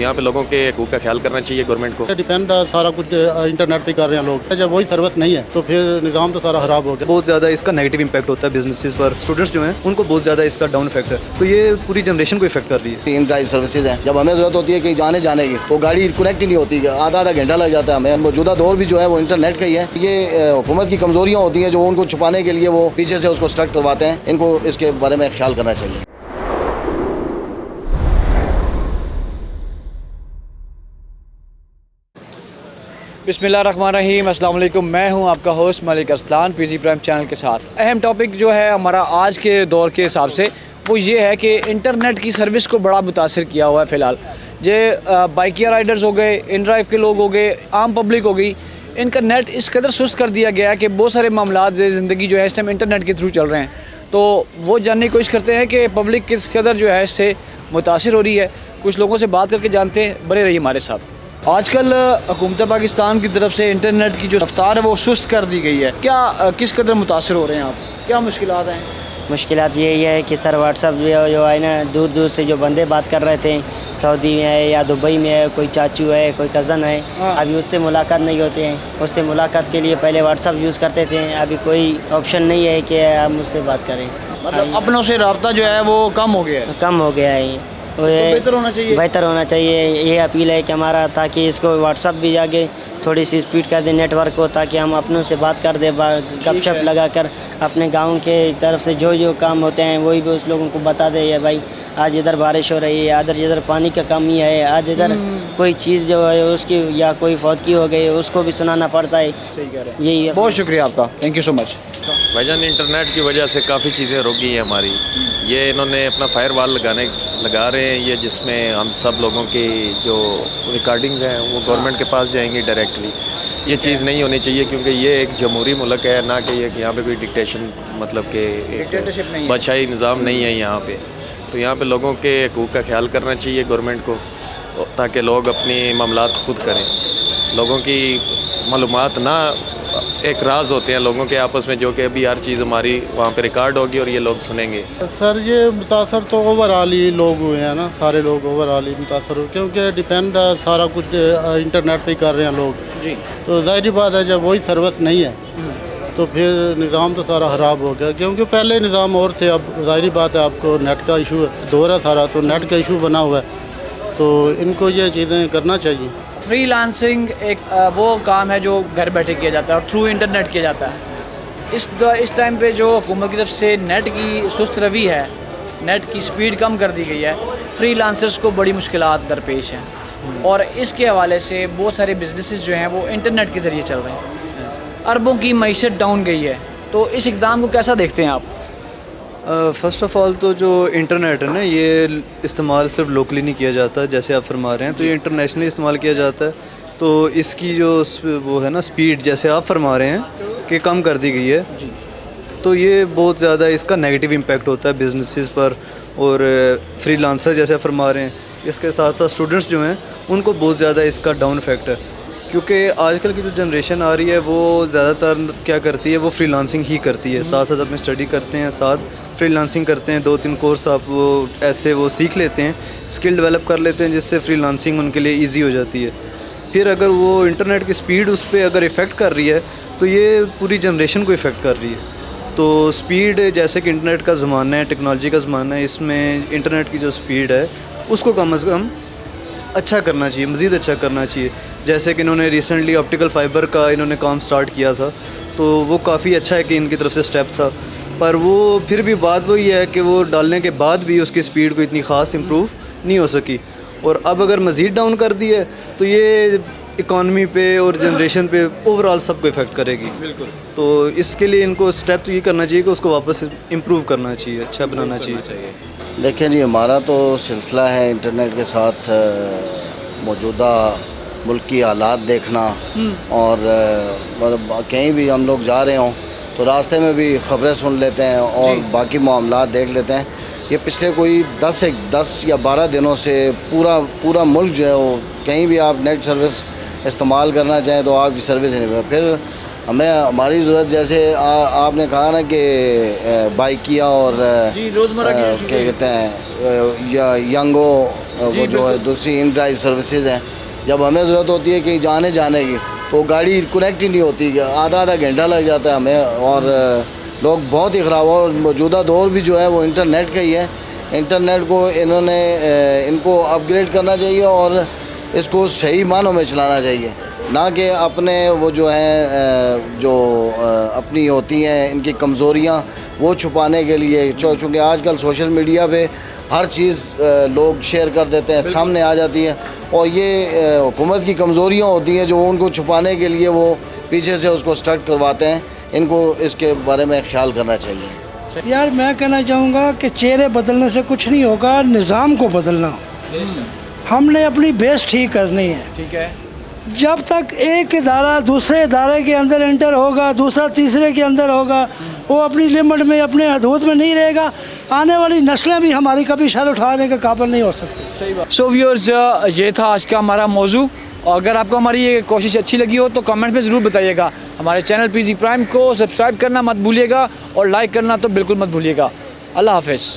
यहाँ पे लोगों के हकूक़ का ख्याल करना चाहिए गवर्नमेंट को। डिपेंड सारा कुछ इंटरनेट पे कर रहे हैं लोग, जब वही सर्विस नहीं है तो फिर निज़ाम तो सारा खराब हो गया। बहुत ज़्यादा इसका नेगेटिव इम्पैक्ट होता है बिजनेसेस पर, स्टूडेंट्स जो हैं उनको बहुत ज़्यादा इसका डाउन इफेक्ट है, तो ये पूरी जनरेशन को इफेक्ट कर रही है। इन ड्राइव सर्विसेज हैं, जब हमें ज़रूरत होती है कि जाने की तो गाड़ी कनेक्ट ही नहीं होती, आधा घंटा लग जाता है हमें। मौजूदा दौर भी जो है वो इंटरनेट का ही है। ये हुकूमत की कमज़ोरियाँ होती हैं जो उनको छुपाने के लिए वो पीछे से उसको स्टार्ट करवाते हैं। इनको इसके बारे में ख्याल करना चाहिए। बिस्मिल्लाहिर्रहमानिर्रहीम, अस्सलाम वालेकुम। मैं हूं आपका host Malik Arsalan PG prime channel के साथ। अहम टॉपिक जो है हमारा आज के दौर के हिसाब से वो ये है कि इंटरनेट की सर्विस को बड़ा मुतासर किया हुआ है फ़िलहाल। बाइकिया राइडर्स हो गए, इन ड्राइव के लोग हो गए, आम पब्लिक हो गई, इनका नेट इस कदर सुस्त कर दिया गया है कि बहुत सारे मामलात ज़िंदगी जो है इस टाइम इंटरनेट के थ्रू चल रहे हैं। तो वो जानने की कोशिश करते हैं कि पब्लिक किस कदर जो है इससे मुतासर हो रही है। कुछ लोगों से बात करके जानते हैं, बने रहिए हमारे साथ। आजकल हुकूमत पाकिस्तान की तरफ से इंटरनेट की जो रफ्तार है वो सुस्त कर दी गई है। क्या किस कदर मुतासर हो रहे हैं आप? क्या मुश्किलात हैं? मुश्किलात यही है कि सर व्हाट्सअप जो है ना, दूर दूर से जो बंदे बात कर रहे थे, सऊदी में है या दुबई में है, कोई चाचू है, कोई कज़न है, अभी उससे मुलाकात नहीं होते हैं। उससे मुलाकात के लिए पहले व्हाट्सअप यूज़ करते थे, अभी कोई ऑप्शन नहीं है कि हम उससे बात करें। मतलब अपनों से रब्ता जो है वो कम हो गया है। कम हो गया है। बेहतर होना चाहिए। बेहतर होना चाहिए, ये अपील है कि हमारा, ताकि इसको व्हाट्सअप भी आगे थोड़ी सी स्पीड कर दे नेटवर्क को, ताकि हम अपनों से बात कर दे, गपशप लगा कर अपने गांव के तरफ से जो काम होते हैं वही भी उस लोगों को बता दे। या भाई आज इधर बारिश हो रही है, इधर पानी का कमी है, आज इधर कोई चीज़ जो है उसकी या कोई फौतगी हो गई उसको भी सुनाना पड़ता है। सही कह रहे हैं। यही है। बहुत शुक्रिया आपका, थैंक यू सो मच। भाईजान, इंटरनेट की वजह से काफ़ी चीज़ें रुकी हैं हमारी। ये इन्होंने अपना फायर वॉल लगा रहे हैं, ये जिसमें हम सब लोगों की जो रिकॉर्डिंग्स हैं वो गवर्नमेंट के पास जाएंगी डायरेक्टली। ये चीज़ नहीं होनी चाहिए, क्योंकि ये एक जमहूरी मुल्क है, ना कि यहाँ पे कोई डिक्टेशन मतलब कि एक बादशाही निज़ाम नहीं है यहाँ पे। तो यहाँ पे लोगों के हकूक़ का ख्याल करना चाहिए गवर्नमेंट को, ताकि लोग अपनी मामलात खुद करें। लोगों की मालूमात ना एक राज होते हैं लोगों के आपस में, जो कि अभी हर चीज़ हमारी वहाँ पे रिकॉर्ड होगी और ये लोग सुनेंगे। सर ये मुतासर तो ओवरऑल ही लोग हुए हैं ना, सारे लोग ओवरऑल ही मुतासर हुए, क्योंकि डिपेंड सारा कुछ इंटरनेट पे कर रहे हैं लोग जी। तो ज़ाहिर बात है जब वही सर्विस नहीं है तो फिर निज़ाम तो सारा ख़राब हो गया, क्योंकि पहले निज़ाम और थे। अब ज़ाहिर बात है आपको नेट का इशू दौर है सारा, तो नेट का इशू बना हुआ है, तो इनको ये चीज़ें करना चाहिए। फ्रीलांसिंग एक वो काम है जो घर बैठे किया जाता है और थ्रू इंटरनेट किया जाता है। इस टाइम पे जो हुकूमत की तरफ से नेट की सुस्त रवि है, नेट की स्पीड कम कर दी गई है, फ्रीलांसर्स को बड़ी मुश्किलात दरपेश हैं और इसके हवाले से बहुत सारे बिजनेसेस जो हैं वो इंटरनेट के ज़रिए चल रहे हैं। अरबों की मईशत डाउन गई है, तो इस इक़दाम को कैसा देखते हैं आप? फ़र्स्ट ऑफ़ ऑल तो जो इंटरनेट है ना, ये इस्तेमाल सिर्फ लोकली नहीं किया जाता जैसे आप फरमा रहे हैं, तो ये इंटरनेशनली इस्तेमाल किया जाता है। तो इसकी जो वो है ना स्पीड, जैसे आप फरमा रहे हैं कि कम कर दी गई है, तो ये बहुत ज़्यादा इसका नेगेटिव इम्पैक्ट होता है बिजनेसेस पर और फ्रीलांसर जैसे आप फरमा रहे हैं। इसके साथ साथ स्टूडेंट्स जो हैं उनको बहुत ज़्यादा इसका डाउन इफेक्ट है, क्योंकि आजकल की जो जनरेशन आ रही है वो ज़्यादातर क्या करती है, वो फ्रीलांसिंग ही करती है। साथ साथ अपनी स्टडी करते हैं, साथ फ्रीलांसिंग करते हैं, 2-3 कोर्स आप वो ऐसे वो सीख लेते हैं, स्किल डेवलप कर लेते हैं, जिससे फ्रीलांसिंग उनके लिए ईजी हो जाती है। फिर अगर वो इंटरनेट की स्पीड उस पर अगर इफ़ेक्ट कर रही है तो ये पूरी जनरेशन को इफ़ेक्ट कर रही है। तो स्पीड, जैसे कि इंटरनेट का ज़माना है, टेक्नोलॉजी का ज़माना है, इसमें इंटरनेट की जो स्पीड है उसको कम अज़ कम अच्छा करना चाहिए, मज़ीद अच्छा करना चाहिए। जैसे कि इन्होंने रिसेंटली ऑप्टिकल फ़ाइबर का इन्होंने काम स्टार्ट किया था, तो वो काफ़ी अच्छा है कि इनकी तरफ से स्टेप था, पर वो फिर भी बात वही है कि वो डालने के बाद भी उसकी स्पीड को इतनी ख़ास इम्प्रूव नहीं हो सकी। और अब अगर मज़ीद डाउन कर दी है तो ये इकॉनमी पे और जनरेशन पे ओवरऑल सबको इफ़ेक्ट करेगी। बिल्कुल। तो इसके लिए इनको स्टेप तो ये करना चाहिए कि उसको वापस इम्प्रूव करना चाहिए, अच्छा बनाना चाहिए। देखें जी, हमारा तो सिलसिला है इंटरनेट के साथ मौजूदा मुल्क की हालात देखना, और मतलब कहीं भी हम लोग जा रहे हों तो रास्ते में भी ख़बरें सुन लेते हैं और बाकी मामलात देख लेते हैं। ये पिछले कोई 10 या 12 दिनों से पूरा मुल्क जो है वो, कहीं भी आप नेट सर्विस इस्तेमाल करना चाहें तो आपकी सर्विस नहीं। फिर हमें हमारी ज़रूरत, जैसे आपने कहा ना कि बाइकिया और क्या कहते हैं यंगो وہ جو ہے دوسری ان ڈرائیو سروسز ہیں. جب ہمیں ضرورت ہوتی ہے کہیں جانے کی تو گاڑی کنیکٹ ہی نہیں ہوتی, آدھا گھنٹہ لگ جاتا ہے ہمیں, اور لوگ بہت ہی خراب ہو. اور موجودہ دور بھی جو ہے وہ انٹرنیٹ کا ہی ہے. انٹرنیٹ کو ان کو اپ گریڈ کرنا چاہیے اور اس کو صحیح معنوں میں چلانا چاہیے, نہ کہ اپنے وہ جو ہیں جو اپنی ہوتی ہیں ان کی کمزوریاں وہ چھپانے کے لیے. چونکہ آج کل سوشل میڈیا پہ ہر چیز لوگ شیئر کر دیتے ہیں, سامنے آ جاتی ہے, اور یہ حکومت کی کمزوریاں ہوتی ہیں جو ان کو چھپانے کے لیے وہ پیچھے سے اس کو اسٹارٹ کرواتے ہیں. ان کو اس کے بارے میں خیال کرنا چاہیے. یار میں کہنا چاہوں گا کہ چہرے بدلنے سے کچھ نہیں ہوگا, نظام کو بدلنا. ہم نے اپنی بیس ٹھیک کرنی ہے. ٹھیک ہے. جب تک ایک ادارہ دوسرے ادارے کے اندر انٹر ہوگا, دوسرا تیسرے کے اندر ہوگا, وہ اپنی لمٹ میں اپنے حدود میں نہیں رہے گا, آنے والی نسلیں بھی ہماری کبھی سر اٹھانے کے قابل نہیں ہو سکتی. سو ویورز, یہ تھا آج کا ہمارا موضوع. اگر آپ کو ہماری یہ کوشش اچھی لگی ہو تو کمنٹ میں ضرور بتائیے گا. ہمارے چینل پی جی پرائم کو سبسکرائب کرنا مت بھولیے گا, اور لائک کرنا تو بالکل مت بھولیے گا. اللہ حافظ.